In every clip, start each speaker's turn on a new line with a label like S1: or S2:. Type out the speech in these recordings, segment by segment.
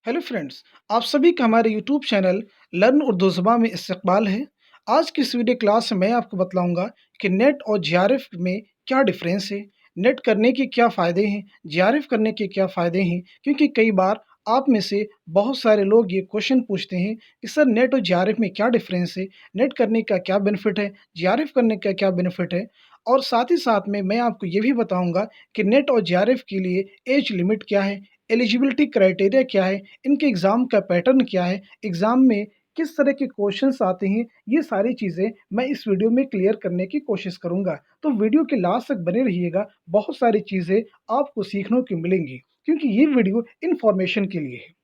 S1: Hello friends, आप सभी का हमारे यूट्यूब चैनल लर्न उर्दू ज़ुबान में इस्तकबाल है। आज की इस वीडियो क्लास में मैं आपको बतलाऊंगा कि नेट और जीआरएफ में क्या डिफरेंस है, नेट करने के क्या फ़ायदे हैं, जीआरएफ करने के क्या फ़ायदे हैं। क्योंकि कई बार आप में से बहुत सारे लोग ये क्वेश्चन पूछते हैं कि सर नेट और जीआरएफ में क्या डिफरेंस है, नेट करने का क्या बेनिफिट है, जीआरएफ करने का क्या बेनिफिट है। और साथ ही साथ में मैं आपको ये भी बताऊंगा कि नेट और जीआरएफ के लिए एज लिमिट क्या है, एलिजिबिलिटी क्राइटेरिया क्या है, इनके एग्ज़ाम का पैटर्न क्या है, एग्ज़ाम में किस तरह के क्वेश्चंस आते हैं, ये सारी चीज़ें मैं इस वीडियो में क्लियर करने की कोशिश करूँगा। तो वीडियो के लास्ट तक बने रहिएगा, बहुत सारी चीज़ें आपको सीखने को मिलेंगी, क्योंकि ये वीडियो इन्फॉर्मेशन के लिए है।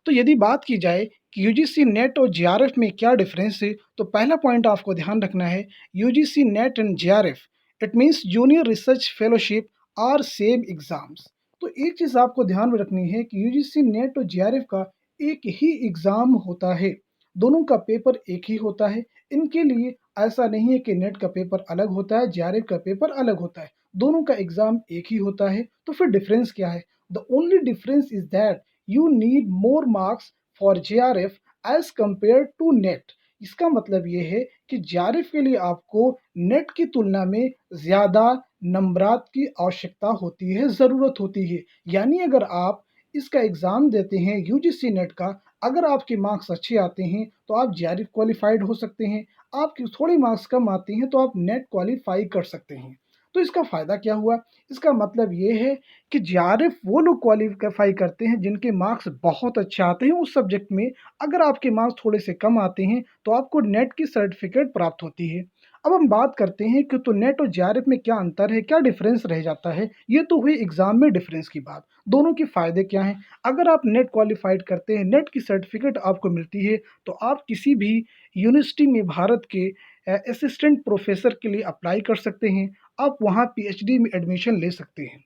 S1: तो यदि बात की जाए कि यूजीसी नेट और जीआरएफ में क्या डिफरेंस है, तो पहला पॉइंट आपको ध्यान रखना है, UGC NET and JRF, it means junior research fellowship are same exams. तो एक चीज़ आपको ध्यान में रखनी है कि यूजीसी नेट और जीआरएफ का एक ही एग्ज़ाम होता है, दोनों का पेपर एक ही होता है। इनके लिए ऐसा नहीं है कि नेट का पेपर अलग होता है, जीआरएफ का पेपर अलग होता है, दोनों का एग्ज़ाम एक ही होता है। तो फिर डिफरेंस क्या है? The only difference is that you need more marks for JRF as compared to net. इसका मतलब ये है कि JRF के लिए आपको नेट की तुलना में ज़्यादा नंबरात की आवश्यकता होती है, ज़रूरत होती है। यानी अगर आप इसका एग्ज़ाम देते हैं यूजीसी नेट का, अगर आपके मार्क्स अच्छे आते हैं तो आप JRF क्वालिफाइड हो सकते हैं, आपके थोड़े मार्क्स कम आते हैं तो आप नेट क्वालिफाई कर सकते हैं। तो इसका फ़ायदा क्या हुआ? इसका मतलब ये है कि जेआरएफ वो लोग क्वालिफ़ाई करते हैं जिनके मार्क्स बहुत अच्छे आते हैं उस सब्जेक्ट में। अगर आपके मार्क्स थोड़े से कम आते हैं तो आपको नेट की सर्टिफ़िकेट प्राप्त होती है। अब हम बात करते हैं कि तो नेट और जेआरएफ में क्या अंतर है, क्या डिफ़रेंस रह जाता है? ये तो हुई एग्ज़ाम में डिफ़रेंस की बात। दोनों के फ़ायदे क्या हैं? अगर आप नेट क्वालिफ़ाइड करते हैं, नेट की सर्टिफ़िकेट आपको मिलती है, तो आप किसी भी यूनिवर्सिटी में भारत के असिस्टेंट प्रोफ़ेसर के लिए अप्लाई कर सकते हैं। आप वहाँ पीएचडी में एडमिशन ले सकते हैं।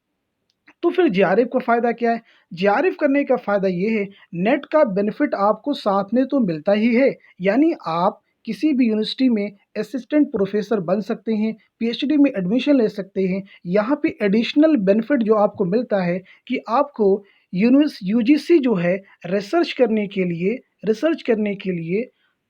S1: तो फिर जेआरएफ का फ़ायदा क्या है? जेआरएफ करने का फ़ायदा ये है, नेट का बेनिफिट आपको साथ में तो मिलता ही है, यानी आप किसी भी यूनिवर्सिटी में असिस्टेंट प्रोफेसर बन सकते हैं, पीएचडी में एडमिशन ले सकते हैं। यहाँ पे एडिशनल बेनिफिट जो आपको मिलता है कि आपको यूजीसी जो है रिसर्च करने के लिए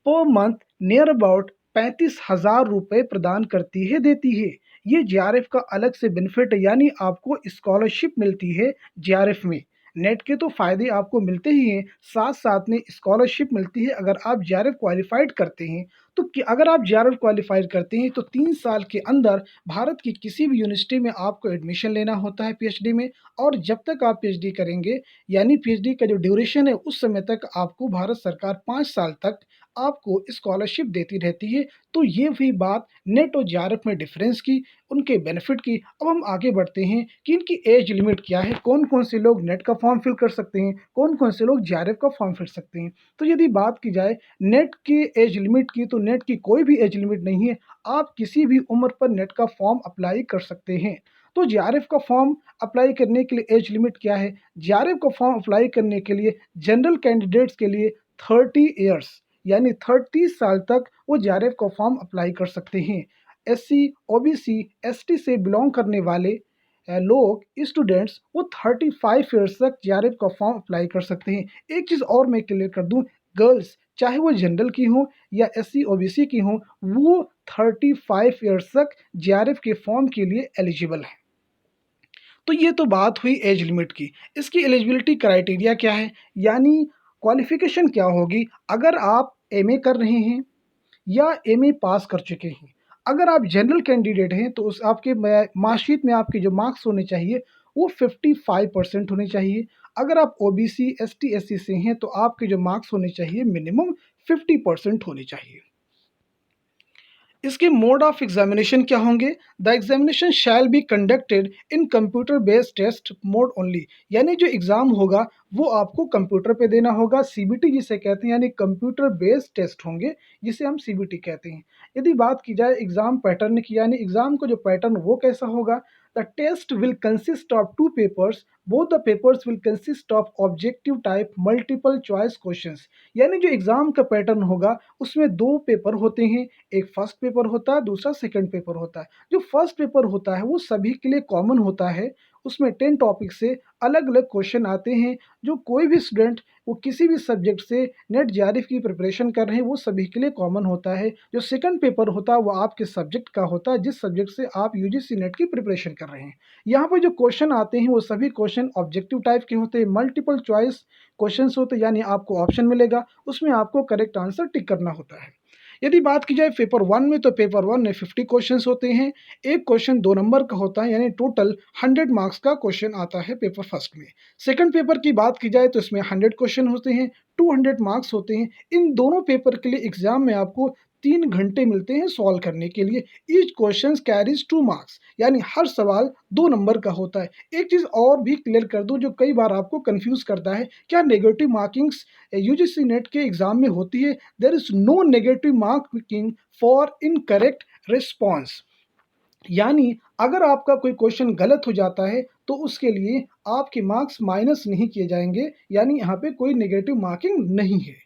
S1: पर मंथ नियर अबाउट 35,000 रुपये प्रदान करती है, देती है। ये जेआरएफ का अलग से बेनिफिट है, यानी आपको स्कॉलरशिप मिलती है जेआरएफ में। नेट के तो फ़ायदे आपको मिलते ही हैं, साथ-साथ में स्कॉलरशिप मिलती है अगर आप जेआरएफ क्वालिफ़ाइड करते हैं। तो कि अगर आप जेआरएफ क्वालिफ़ाइड करते हैं तो 3 साल के अंदर भारत की किसी भी यूनिवर्सिटी में आपको एडमिशन लेना होता है पीएचडी में, और जब तक आप पीएचडी करेंगे, यानी पीएचडी का जो ड्यूरेशन है उस समय तक आपको भारत सरकार 5 साल तक आपको स्कॉलरशिप देती रहती है। तो ये हुई बात नेट और जेआरएफ में डिफ़रेंस की, उनके बेनिफिट की। अब हम आगे बढ़ते हैं कि इनकी एज लिमिट क्या है, कौन-कौन से लोग नेट का फॉर्म फिल कर सकते हैं, कौन-कौन से लोग जेआरएफ का फॉर्म फिल सकते हैं। तो यदि बात की जाए नेट की एज लिमिट की, तो नेट की कोई भी एज लिमिट नहीं है, आप किसी भी उम्र पर नेट का फॉर्म अप्लाई कर सकते हैं। तो जेआरएफ का फॉर्म अप्लाई करने के लिए एज लिमिट क्या है? जेआरएफ का फॉर्म अप्लाई करने के लिए जनरल कैंडिडेट्स के लिए 30 इयर्स, यानी 30 साल तक वो जेआरएफ का फॉर्म अप्लाई कर सकते हैं। एससी, ओबीसी, एसटी से बिलॉन्ग करने वाले लोग, स्टूडेंट्स, वो 35 ईयर्स तक जेआरएफ का फॉर्म अप्लाई कर सकते हैं। एक चीज़ और मैं क्लियर कर दूँ, गर्ल्स चाहे वो जनरल की हों या एससी ओबीसी की हों, वो 35 ईयर्स तक जेआरएफ के फॉर्म के लिए एलिजिबल हैं। तो ये तो बात हुई एज लिमिट की। इसकी एलिजिबिलिटी क्राइटेरिया क्या है? यानी क्वालिफ़िकेशन क्या होगी? अगर आप एमए कर रहे हैं या एमए पास कर चुके हैं। अगर आप जनरल कैंडिडेट हैं तो उस आपके मार्कशीट में आपके जो मार्क्स होने चाहिए वो 55% होने चाहिए। अगर आप ओबीसी, एसटी, एससी से हैं तो आपके जो मार्क्स होने चाहिए मिनिमम 50% होने चाहिए। इसके मोड ऑफ एग्जामिनेशन क्या होंगे? The examination shall be conducted in computer based test mode only, यानी जो एग्ज़ाम होगा वो आपको कंप्यूटर पे देना होगा, सीबीटी जिसे कहते हैं, यानी कंप्यूटर बेस्ड टेस्ट होंगे, जिसे हम सीबीटी कहते हैं। यदि बात की जाए एग्ज़ाम पैटर्न की, यानी एग्ज़ाम का जो पैटर्न वो कैसा होगा? The test will consist of 2 papers, both the papers will consist of objective type multiple choice questions. यानी जो एग्ज़ाम का पैटर्न होगा उसमें 2 पेपर होते हैं, एक फर्स्ट पेपर होता है, दूसरा सेकंड पेपर होता है। जो फर्स्ट पेपर होता है वो सभी के लिए कॉमन होता है, उसमें 10 टॉपिक से अलग-अलग क्वेश्चन आते हैं, जो कोई भी स्टूडेंट वो किसी भी सब्जेक्ट से नेट जेआरएफ की प्रिपरेशन कर रहे हैं, वो सभी के लिए कॉमन होता है। जो सेकंड पेपर होता है, वो आपके सब्जेक्ट का होता है, जिस सब्जेक्ट से आप यूजीसी नेट की प्रिपरेशन कर रहे हैं। यहाँ पे जो क्वेश्चन आते हैं, वो सभी क्वेश्चन ऑब्जेक्टिव टाइप के होते हैं, मल्टीपल चॉइस क्वेश्चंस होते हैं, यानी आपको ऑप्शन मिलेगा, उसमें आपको करेक्ट आंसर टिक करना होता है। यदि बात की जाए पेपर 1 में, तो पेपर 1 में 50 क्वेश्चंस होते हैं। एक क्वेश्चन 2 नंबर का होता है, यानी टोटल 100 मार्क्स का क्वेश्चन आता है पेपर फर्स्ट में। सेकंड पेपर की बात की जाए तो इसमें 100 क्वेश्चन होते हैं, 200 मार्क्स होते हैं। इन दोनों पेपर के लिए एग्जाम में आपको 3 घंटे मिलते हैं सॉल्व करने के लिए। ईच क्वेश्चन कैरीज 2 मार्क्स, यानी हर सवाल 2 नंबर का होता है। एक चीज़ और भी क्लियर कर दूं, जो कई बार आपको कंफ्यूज करता है, क्या नेगेटिव मार्किंग्स यूजीसी नेट के एग्जाम में होती है? There is no negative marking for incorrect response, यानी अगर आपका कोई क्वेश्चन गलत हो जाता है, तो उसके लिए आपके मार्क्स माइनस नहीं किए जाएंगे, यानी यहाँ पे कोई नेगेटिव मार्किंग नहीं है।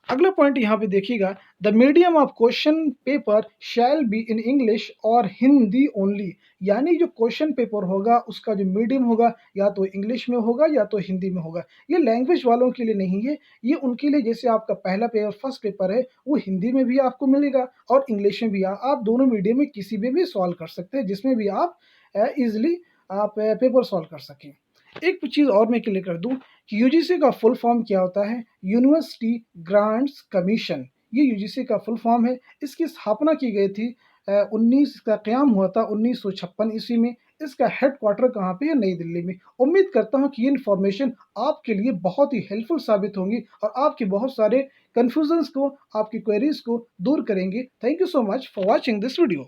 S1: अगला पॉइंट यहाँ पे देखिएगा, the medium of question paper shall be in English और हिंदी ओनली, यानी जो क्वेश्चन पेपर होगा उसका जो मीडियम होगा, या तो इंग्लिश में होगा या तो हिंदी में होगा। ये लैंग्वेज वालों के लिए नहीं है, ये उनके लिए, जैसे आपका पहला पेपर फर्स्ट पेपर है, वो हिंदी में भी आपको मिलेगा और इंग्लिश में भी। आप दोनों मीडियम में किसी में भी सॉल्व कर सकते हैं, जिसमें भी आप ईजिली आप पेपर सॉल्व कर सकें। एक चीज़ और मैं क्लियर कर दूं कि यूजीसी का फुल फॉर्म क्या होता है? यूनिवर्सिटी ग्रांट्स कमीशन, ये यूजीसी का फुल फॉर्म है। इसकी स्थापना की गई थी 19 का क़याम हुआ था 1956 ईस्वी में। इसका हेडक्वार्टर कहाँ पे है? नई दिल्ली में। उम्मीद करता हूँ कि ये इन्फॉर्मेशन आपके लिए बहुत ही हेल्पफुल साबित होंगी और आपके बहुत सारे कन्फ्यूजन्स को, आपकी क्वेरीज को दूर करेंगे। Thank you so much for watching this video.